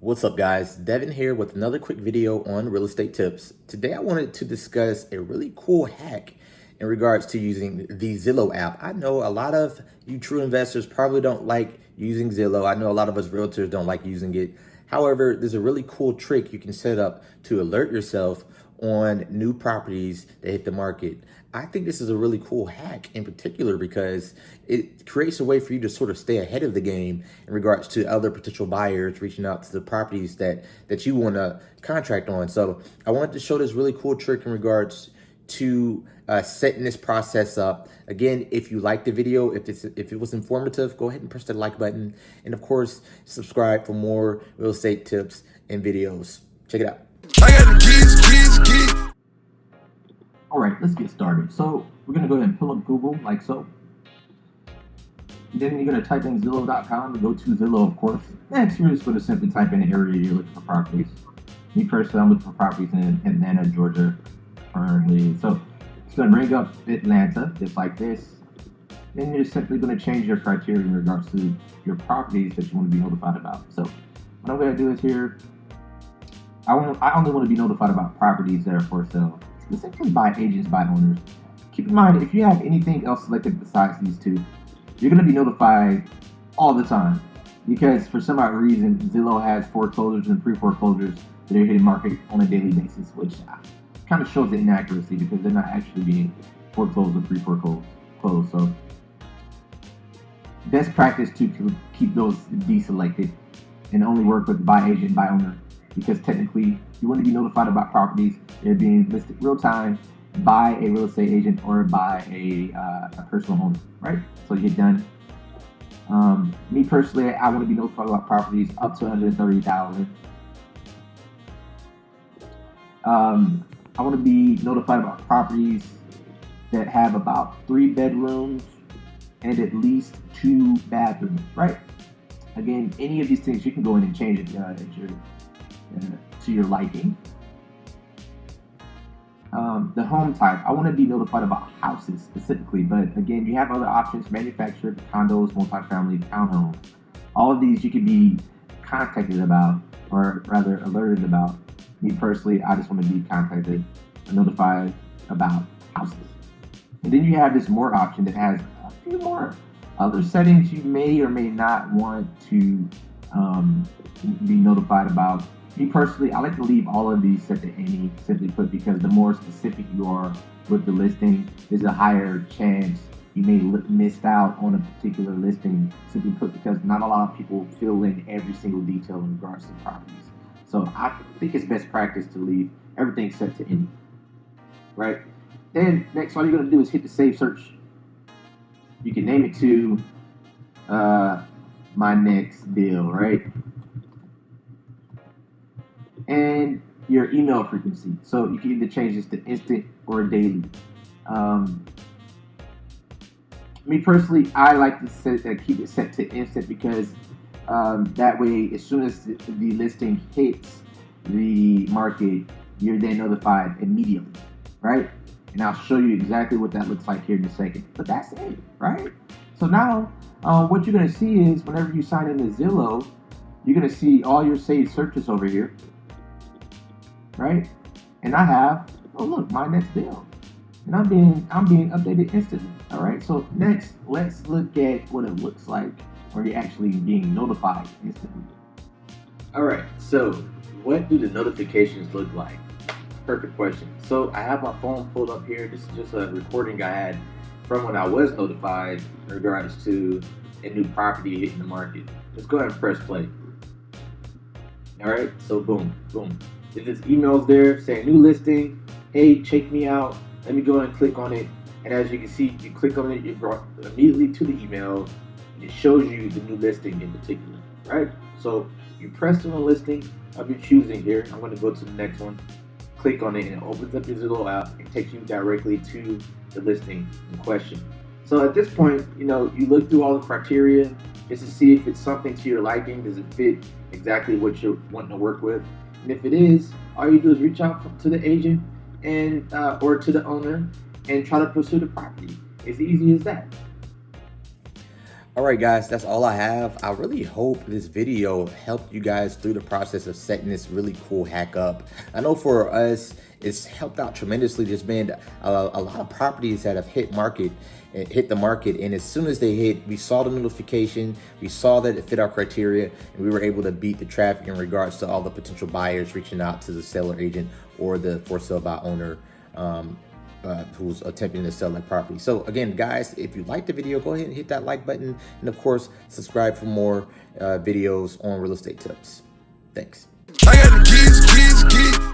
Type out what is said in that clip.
What's up guys, Devin here with another quick video on real estate tips. Today I wanted to discuss a really cool hack in regards to using the Zillow app. I know a lot of you true investors probably don't like using Zillow. I know a lot of us realtors don't like using it. However, there's a really cool trick you can set up to alert yourself on new properties that hit the market. I think this is a really cool hack in particular because it creates a way for you to sort of stay ahead of the game in regards to other potential buyers reaching out to the properties that you want to contract on. So I wanted to show this really cool trick in regards to setting this process up. Again, if you liked the video, if it was informative, go ahead and press the like button. And of course, subscribe for more real estate tips and videos. Check it out. I got the keys. All right, let's get started. So we're gonna go ahead and pull up Google like so. Then you're gonna type in Zillow.com and go to Zillow, of course. Next, you're just gonna simply type in the area you're looking for properties. Me personally, I'm looking for properties in Atlanta, Georgia, currently. So it's gonna bring up Atlanta, just like this. Then you're simply gonna change your criteria in regards to your properties that you want to be notified about. So what I'm gonna do is here, I only want to be notified about properties that are for sale, specifically by agents, by owners. Keep in mind, if you have anything else selected besides these two, you're going to be notified all the time because for some odd reason, Zillow has foreclosures and pre-foreclosures that are hitting market on a daily basis, which kind of shows the inaccuracy because they're not actually being foreclosed or pre-foreclosed. So best practice to keep those deselected and only work with by agent, by owner, because technically you want to be notified about properties that are being listed real time by a real estate agent or by a personal owner, right? So you're done. Me personally, I want to be notified about properties up to 130,000. I want to be notified about properties that have about 3 bedrooms and at least 2 bathrooms, right? Again, any of these things you can go in and change it to your liking. The home type, I want to be notified about houses specifically, but again, you have other options: manufactured, condos, multifamily, townhomes. All of these you can be contacted about, or rather alerted about. Me personally, I just want to be contacted and notified about houses. And then you have this more option that has a few more other settings you may or may not want to be notified about. Me personally, I like to leave all of these set to any, simply put, because the more specific you are with the listing, there's a higher chance you may miss out on a particular listing, simply put, because not a lot of people fill in every single detail in regards to properties. So I think it's best practice to leave everything set to any, right? Then next, all you're gonna do is hit the save search. You can name it to my next deal, right? And your email frequency. So you can either change this to instant or daily. Me personally, I like to keep it set to instant because that way, as soon as the listing hits the market, you're then notified immediately, right? And I'll show you exactly what that looks like here in a second. But that's it, right? So now, what you're gonna see is whenever you sign into Zillow, you're gonna see all your saved searches over here, right? And I have, oh look, my next deal, and I'm being updated instantly. All right. So next, let's look at what it looks like when you're actually being notified instantly. All right. So what do the notifications look like? Perfect question. So I have my phone pulled up here. This is just a recording I had from when I was notified in regards to a new property hitting the market. Let's go ahead and press play. All right. So boom, boom. There's emails there saying new listing. Hey, check me out. Let me go and click on it. And as you can see, you click on it, you're brought immediately to the email. It shows you the new listing in particular, right? So you press on the listing of your choosing here. I'm going to go to the next one. Click on it and it opens up your Zillow app and takes you directly to the listing in question. So at this point, you look through all the criteria just to see if it's something to your liking. Does it fit exactly what you're wanting to work with? And if it is, all you do is reach out to the agent and or to the owner and try to pursue the property. It's easy as that. All right, guys, that's all I have. I really hope this video helped you guys through the process of setting this really cool hack up. I know for us, it's helped out tremendously. There's been a lot of properties that have hit the market, and as soon as they hit, we saw the notification, we saw that it fit our criteria, and we were able to beat the traffic in regards to all the potential buyers reaching out to the seller agent or the for sale by owner who's attempting to sell that property. So again, guys, if you like the video, go ahead and hit that like button, and of course, subscribe for more videos on real estate tips. Thanks. I got the keys.